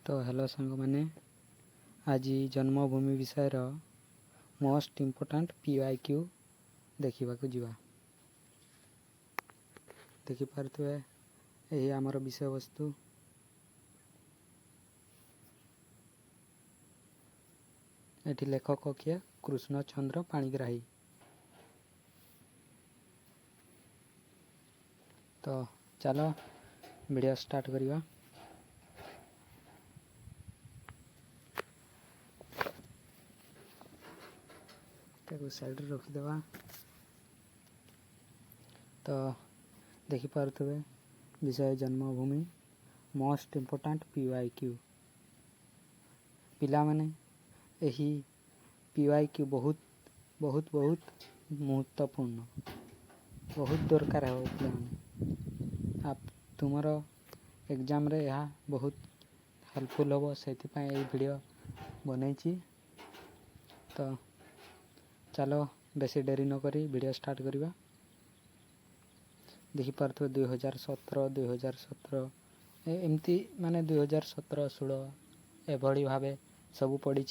तो हेलो सांग मैंने आज जन्मभूमि विषय मोस्ट इम्पोर्टाट PYQ देखा जा देखिपे यही आमर विषय वस्तु एटी लेखक किए कृष्णचंद्र पाणिग्राही। तो चलो वीडियो स्टार्ट करिवा। साइड रखीदेवा। तो देखिपे विषय जन्मभूमि मोस्ट इम्पोर्टाट PYQ। पिला माने यही PYQ बहुत बहुत बहुत महत्वपूर्ण बहुत दरकार है पे आप तुमर एग्जाम रे यह बहुत हेल्पफुल हम से वीडियो बनई। तो चलो बेसी डेरी न करी वीडियो स्टार्ट करिवा। देखिपे 2017 एमती माने 2017 16 एभली भाव सब पड़ी।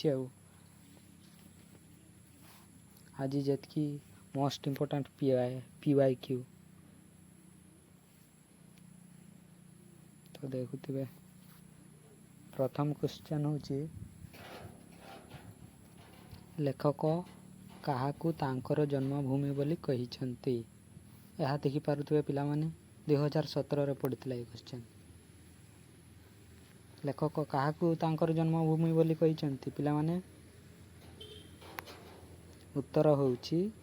आज जेतकी मोस्ट इम्पोर्टाट PYQ तो देखुथिबे। प्रथम क्वेश्चन होची लेखक काहाकू तांकर जन्मभूमि बोली कहिछंती। यह देखिपे पिला माने 2017 रे पड़ितला ये क्वेश्चन। लेखक काहाकू तांकर जन्मभूमि बोली कहिछंती पिला माने उत्तर होउची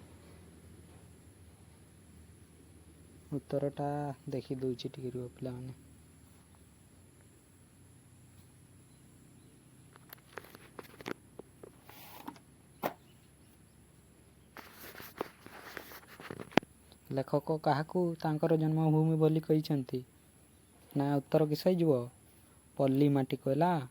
उत्तरटा देखि दउची टिके रुओ पिला माने। लेखक काहाकू तांकर जन्मभूमि बोली कहिछंती ना उत्तर किसै जीवो पल्ली माटी कहला।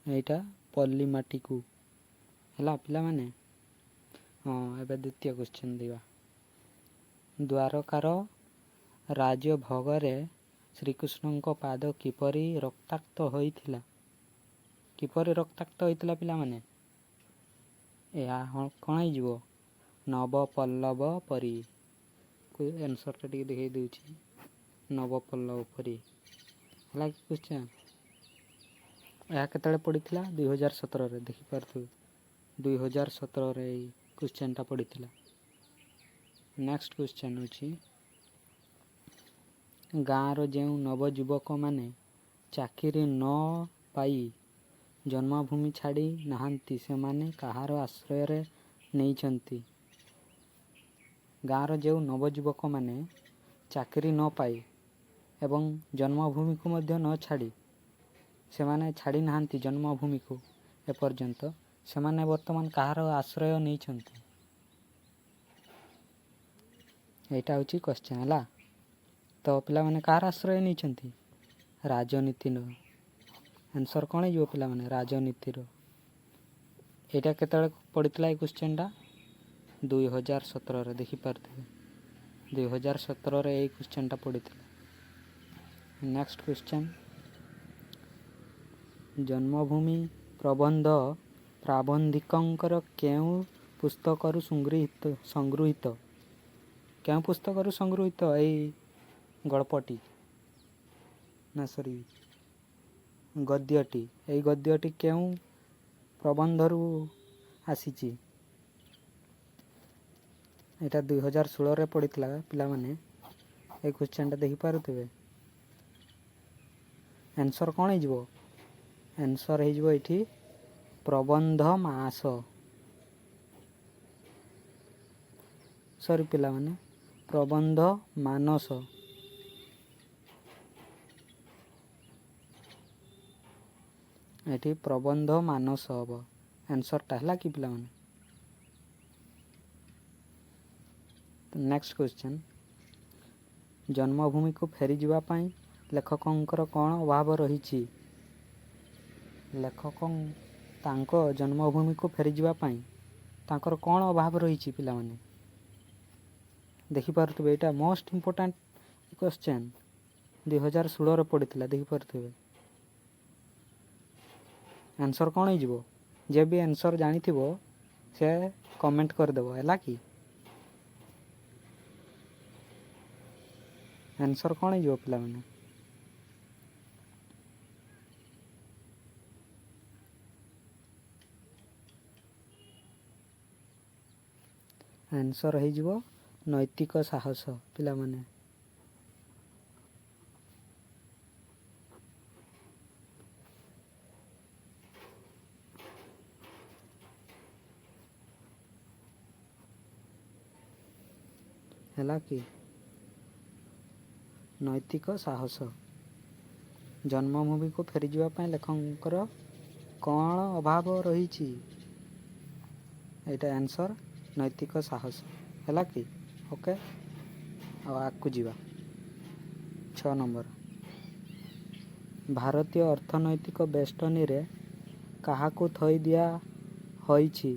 एटा पल्ली माटी को हैला पिला माने। हाँ एबे द्वितीय क्वेश्चन दिवा। द्वारकार राजभोगरे श्रीकृष्ण पाद किपरि रक्ताक्त होइथिला। किपरि रक्ताक्त होइथिला पिला माने या कौन हो नव पल्लव परी। कोई आंसर टा दिखाई दूची नव पल्लव परी है क्वेश्चन। यह केतले पड़ीथिला 2017 रे देखिपे 2017 रे क्वेश्चन टा पड़ीथिला। नेक्स्ट क्वेश्चन होची गाँव जो नवजुवक माने चाकरी न पाई जन्मभूमि छाड़ी नहांती से माने कहार आश्रय रे नहीं। गाँव जो नवजुवक माने चाकरी न पाई एवं जन्मभूमि को मध्य न छाड़ी से माने छाड़ी नहांती जन्मभूमि को एपर्यंत से माने वर्तमान कहार आश्रय नहीं। एटा होची क्वेश्चन हैला। तो पिला माने कहार आश्रय नहीं राजनीति नो आंसर कौन जो पिला माने राजनीति रो। एटा केतले पड़ीतला क्वेश्चन टा 2017 रे देखिपे 2017 रे क्वेश्चन टा पड़ीतला। नेक्स्ट क्वेश्चन जन्मभूमि प्रबंध प्राबंधिकंकर केउ पुस्तकरू संगृहीत केउ पुस्तकरू संगृहीत ए गल्पटी ना सॉरी गद्यटी ए गद्यटी केउ प्रबंधरू आसीची। एटा 2016 रे पड़ीतला पिला माने ए क्वेश्चन टा देखि पारुतबे। आंसर कौन हो आंसर हो एठी प्रबंध मास सॉरी पिला माने प्रबंध मानस। एठी प्रबंध मानस हम आंसर टा है कि पिला माने। नेक्स्ट क्वेश्चन जन्मभूमि को फेरी जीवा पाई लेखकंकर कौन अभाव रही। लेखक ତାଙ୍କ ଜନ୍ମଭୂମିକୁ ଫେରିଯିବା ପାଇଁ ତାଙ୍କର କ'ଣ ଅଭାବ ରହିଛି ପିଲାମାନେ? ଦେଖିପାରୁଥିବେ ଏଇଟା ମୋଷ୍ଟ ଇମ୍ପୋର୍ଟାଣ୍ଟ କ୍ୱେଶ୍ଚନ୍ 2016ରେ ପଡ଼ିଥିଲା। ଦେଖିପାରୁଥିବେ ଆନ୍ସର୍ କ'ଣ ହେଇଯିବ? ଯେ ବି ଆନ୍ସର୍ ଜାଣିଥିବ ସେ କମେଣ୍ଟ କରିଦେବ ହେଲା କି। ଆନ୍ସର୍ କ'ଣ ହେଇଯିବ ପିଲାମାନେ? ଆନ୍ସର୍ ହେଇଯିବ ନୈତିକ ସାହସ ପିଲାମାନେ। ହେଲା କି ନୈତିକ ସାହସ। ଜନ୍ମଭୂମିକୁ ଫେରିଯିବା ପାଇଁ ଲେଖକଙ୍କର କ'ଣ ଅଭାବ ରହିଛି? ଏଇଟା ଆନ୍ସର୍ ନୈତିକ ସାହସ ହେଲା କି। ଓକେ, ଆଉ ଆଗକୁ ଯିବା। 6 ନମ୍ବର, ଭାରତୀୟ ଅର୍ଥନୈତିକ ବେଷ୍ଟନୀରେ କାହାକୁ ଥୋଇ ଦିଆ ହୋଇଛି?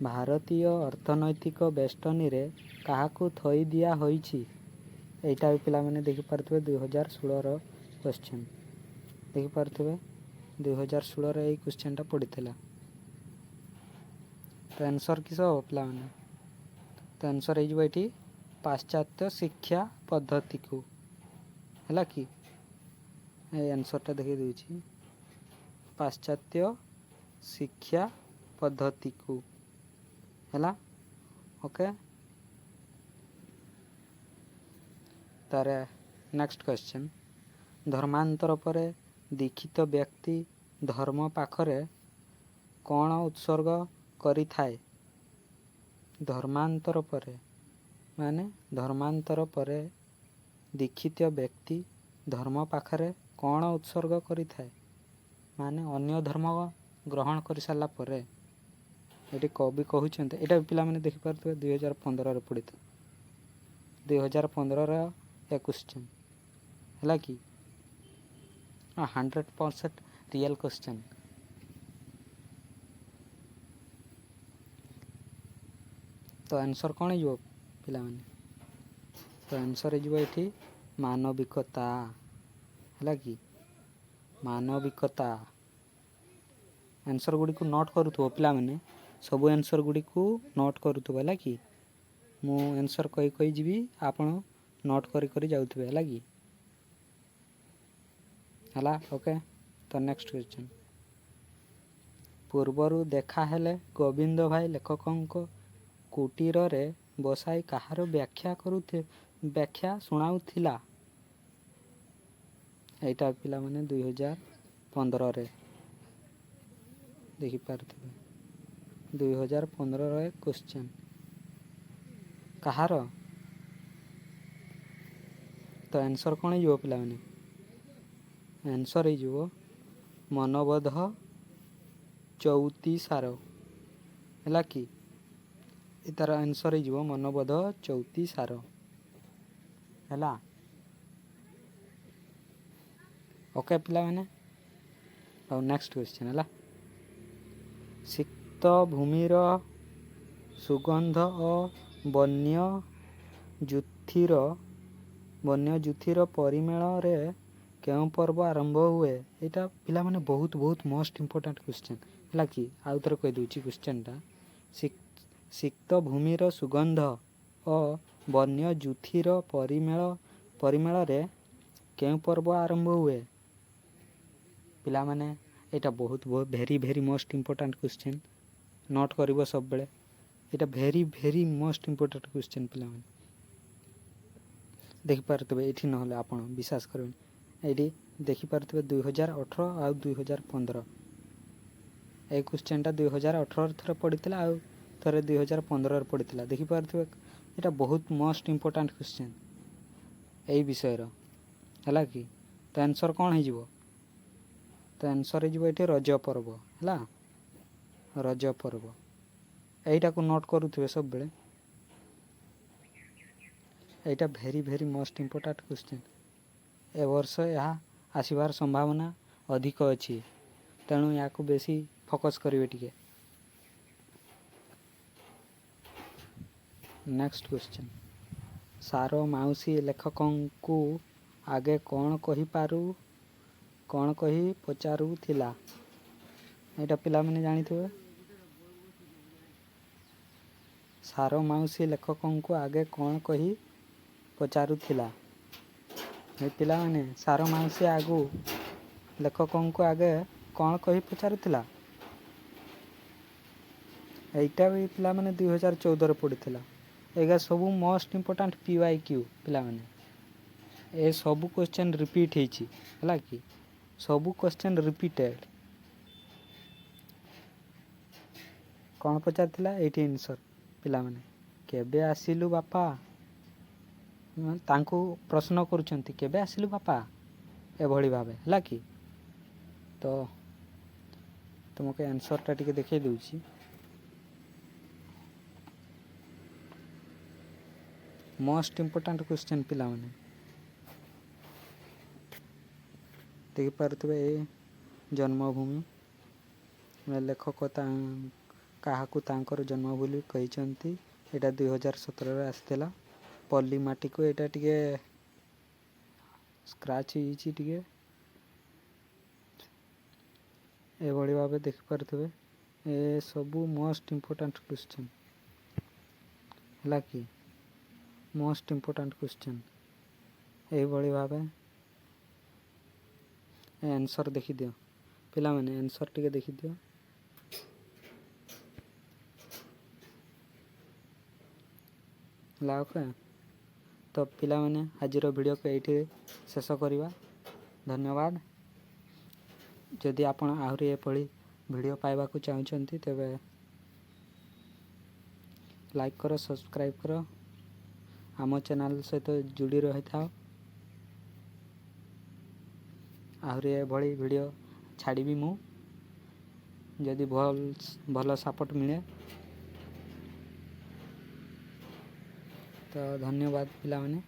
ଭାରତୀୟ ଅର୍ଥନୈତିକ ବେଷ୍ଟନୀରେ କାହାକୁ ଥୋଇ ଦିଆ ହୋଇଛି? ଏଇଟା ବି ପିଲାମାନେ ଦେଖିପାରୁଥିବେ 2016ର କ୍ୱେଶ୍ଚନ୍। ଦେଖିପାରୁଥିବେ 2016ରେ ଏଇ କ୍ୱେଶ୍ଚନ୍ଟା ପଡ଼ିଥିଲା। ତ ଆନ୍ସର୍ କିସ ହେବ ପିଲାମାନେ? ତ ଆନ୍ସର୍ ହେଇଯିବ ଏଠି ପାଶ୍ଚାତ୍ୟ ଶିକ୍ଷା ପଦ୍ଧତିକୁ ହେଲା କି। ଏଇ ଆନ୍ସର୍ଟା ଦେଖେଇ ଦେଉଛି ପାଶ୍ଚାତ୍ୟ ଶିକ୍ଷା ପଦ୍ଧତିକୁ ହେଲା। ଓକେ, ତାର ନେକ୍ସଟ କ୍ୱେଶ୍ଚନ୍, ଧର୍ମାନ୍ତର ପରେ ଦୀକ୍ଷିତ ବ୍ୟକ୍ତି ଧର୍ମ ପାଖରେ କ'ଣ ଉତ୍ସର୍ଗ କରିଥାଏ? ଧର୍ମାନ୍ତର ପରେ ଦୀକ୍ଷିତ ବ୍ୟକ୍ତି ଧର୍ମ ପାଖରେ କ'ଣ ଉତ୍ସର୍ଗ କରିଥାଏ? ମାନେ ଅନ୍ୟ ଧର୍ମ ଗ୍ରହଣ କରିସାରିଲା ପରେ ଏଠି କବି କହୁଛନ୍ତି। ଏଇଟା ପିଲାମାନେ ଦେଖିପାରୁଥିବେ 2015ରେ ପଡ଼ିଥିଲା। 2015ର ଏ କ୍ୱେଶ୍ଚନ୍ ହେଲା କି 100% ରିଏଲ୍ କ୍ୱେଶ୍ଚନ୍। ତ ଆନ୍ସର୍ କ'ଣ ହେଇଯିବ ପିଲାମାନେ? ତ ଆନ୍ସର୍ ହେଇଯିବ ଏଠି ମାନବିକତା ହେଲା କି। ମାନବିକତା। ଆନ୍ସର୍ ଗୁଡ଼ିକୁ ନୋଟ୍ କରୁଥିବ ପିଲାମାନେ, ସବୁ ଆନ୍ସର୍ ଗୁଡ଼ିକୁ ନୋଟ୍ କରୁଥିବ ହେଲା କି। ମୁଁ ଆନ୍ସର୍ କହି ଯିବି, ଆପଣ ନୋଟ୍ କରି ଯାଉଥିବେ ହେଲା କି। ହେଲା ଓକେ। ତ ନେକ୍ସଟ କ୍ୱେଶ୍ଚନ୍, ପୂର୍ବରୁ ଦେଖା ହେଲେ ଗୋବିନ୍ଦ ଭାଇ ଲେଖକଙ୍କ କୁଟୀରରେ ବସାଇ କାହାର ବ୍ୟାଖ୍ୟା ଶୁଣାଉଥିଲା? ଏଇଟା ପିଲାମାନେ 2015ରେ ଦେଖିପାରୁଥିବେ। 2015ର କ୍ୱେଶ୍ଚନ୍ କାହାର? ତ ଆନ୍ସର୍ କ'ଣ ହେଇଯିବ ପିଲାମାନେ? ଆନ୍ସର୍ ହେଇଯିବ ମନବୋଧ ଚୌତିସାର ହେଲା କି। ତାର ଆନ୍ସର୍ ହେଇଯିବ ମନବୋଧ ଚୌତିସାର ହେଲା। ଓକେ ପିଲାମାନେ, ଆଉ ନେକ୍ସଟ କ୍ୱେଶ୍ଚନ୍ ହେଲା, ସିକ୍ତ ଭୂମିର ସୁଗନ୍ଧ ଓ ବନ୍ୟଜୁଥିର ପରିମଳରେ କେଉଁ ପର୍ବ ଆରମ୍ଭ ହୁଏ? ଏଇଟା ପିଲାମାନେ ବହୁତ ମୋଷ୍ଟ ଇମ୍ପୋର୍ଟାଣ୍ଟ କ୍ୱେଶ୍ଚନ୍ ହେଲା କି। ଆଉ ଥରେ କହିଦେଉଛି କ୍ୱେଶ୍ଚନ୍ଟା, ସିକ୍ତ ଭୂମିର ସୁଗନ୍ଧ ଓ ବନ୍ୟଜୁଥିର ପରିମଳରେ କେଉଁ ପର୍ବ ଆରମ୍ଭ ହୁଏ? ପିଲାମାନେ ଏଇଟା ବହୁତ very most important question. Note କରିବ ସବୁବେଳେ। ଏଇଟା ଭେରି ମୋଷ୍ଟ ଇମ୍ପୋର୍ଟାଣ୍ଟ କ୍ୱେଶ୍ଚନ୍ ପିଲାମାନେ। ଦେଖିପାରୁଥିବେ ଏଇଠି, ନହେଲେ ଆପଣ ବିଶ୍ୱାସ କରିବେନି। ଏଇଠି ଦେଖିପାରୁଥିବେ 2018 ଆଉ 2015। ଏଇ କ୍ୱେଶ୍ଚନ୍ଟା 2018ରେ ଥରେ ପଡ଼ିଥିଲା, ଆଉ ଥରେ 2015ରେ ପଡ଼ିଥିଲା। ଦେଖିପାରୁଥିବେ ଏଇଟା ବହୁତ ମୋଷ୍ଟ ଇମ୍ପୋର୍ଟାଣ୍ଟ କ୍ୱେଶ୍ଚନ୍ ଏଇ ବିଷୟର ହେଲା କି। ତ ଆନ୍ସର୍ କ'ଣ ହେଇଯିବ? ତ ଆନ୍ସର୍ ହେଇଯିବ ଏଠି ରଜ ପର୍ବ ହେଲା। ରଜ ପର୍ବ ଏଇଟାକୁ ନୋଟ୍ କରୁଥିବେ ସବୁବେଳେ। ଏଇଟା ଭେରି ମୋଷ୍ଟ ଇମ୍ପୋର୍ଟାଣ୍ଟ କ୍ୱେଶ୍ଚନ୍। ଏ ବର୍ଷ ଏହା ଆସିବାର ସମ୍ଭାବନା ଅଧିକ ଅଛି। ତ ତେଣୁ ୟାକୁ ବେଶୀ ଫୋକସ୍ କରିବେ ଟିକେ। ନେକ୍ସଟ କ୍ୱେଶ୍ଚନ୍, ସାର ମାଉସୀ ଲେଖକଙ୍କୁ ଆଗେ କ'ଣ କହି ପଚାରୁଥିଲା? ଏଇଟା ପିଲାମାନେ ଜାଣିଥିବେ। ସାର ମାଉସୀ ଲେଖକଙ୍କୁ ଆଗେ କ'ଣ କହି ପଚାରୁଥିଲା? ପିଲାମାନେ, ସାର ମାଉସୀ ଲେଖକଙ୍କୁ ଆଗେ କ'ଣ କହି ପଚାରୁଥିଲା? ଏଇଟା ବି ପିଲାମାନେ 2014ରେ ପଡ଼ିଥିଲା। ଏଇଟା ସବୁ ମୋଷ୍ଟ ଇମ୍ପୋର୍ଟାଣ୍ଟ PYQ ପିଲାମାନେ। ଏ ସବୁ କ୍ୱେଶ୍ଚନ୍ ରିପିଟ୍ ହେଇଛି, ହେଲା କି? ସବୁ କ୍ୱେଶ୍ଚନ୍ ରିପିଟେଡ଼। କ'ଣ ପଚାରିଥିଲା? ଏଇଠି ଆନ୍ସର୍ ପିଲାମାନେ, କେବେ ଆସିଲୁ ବାପା? ତାଙ୍କୁ ପ୍ରଶ୍ନ କରୁଛନ୍ତି, କେବେ ଆସିଲୁ ବାପା, ଏଭଳି ଭାବେ, ହେଲା କି? ତ ତୁମକୁ ଆନ୍ସର୍ଟା ଟିକେ ଦେଖାଇ ଦେଉଛି। ମୋଷ୍ଟ ଇମ୍ପୋର୍ଟାଣ୍ଟ କ୍ୱେଶ୍ଚନ୍ ପିଲାମାନେ ଦେଖିପାରୁଥିବେ। ଏ ଜନ୍ମଭୂମି, ଲେଖକ କାହାକୁ ତାଙ୍କର ଜନ୍ମଭୂମି କହିଛନ୍ତି? ଏଇଟା 2017ରେ ଆସିଥିଲା। ପଲ୍ଲୀ ମାଟିକୁ, ଏଇଟା ଟିକେ ସ୍କ୍ରାଚ୍ ହେଇଛି ଟିକେ, ଏଭଳି ଭାବେ ଦେଖିପାରୁଥିବେ। ଏ ସବୁ ମୋଷ୍ଟ ଇମ୍ପୋର୍ଟାଣ୍ଟ କ୍ୱେଶ୍ଚନ୍, ହେଲା କି? ମୋଷ୍ଟ ଇମ୍ପୋର୍ଟାଣ୍ଟ କ୍ୱେଶ୍ଚନ୍ ଏହିଭଳି ଭାବେ। ଆନ୍ସର୍ ଦେଖିଦିଅ ପିଲାମାନେ, ଆନ୍ସର୍ ଟିକେ ଦେଖିଦିଅ। ହେଲା ଓକେ। ତ ପିଲାମାନେ, ଆଜିର ଭିଡ଼ିଓକୁ ଏଇଠି ଶେଷ କରିବା। ଧନ୍ୟବାଦ। ଯଦି ଆପଣ ଆହୁରି ଏଭଳି ଭିଡ଼ିଓ ପାଇବାକୁ ଚାହୁଁଛନ୍ତି ତେବେ ଲାଇକ୍ କର, ସବସ୍କ୍ରାଇବ୍ କର, ଆମ ଚ୍ୟାନେଲ୍ ସହିତ ଯୋଡ଼ି ରହିଥାଅ। ଆହୁରି ଏଭଳି ଭିଡ଼ିଓ ଛାଡ଼ିବି ମୁଁ, ଯଦି ଭଲ ସପୋର୍ଟ ମିଳେ। ତ ଧନ୍ୟବାଦ ପିଲାମାନେ।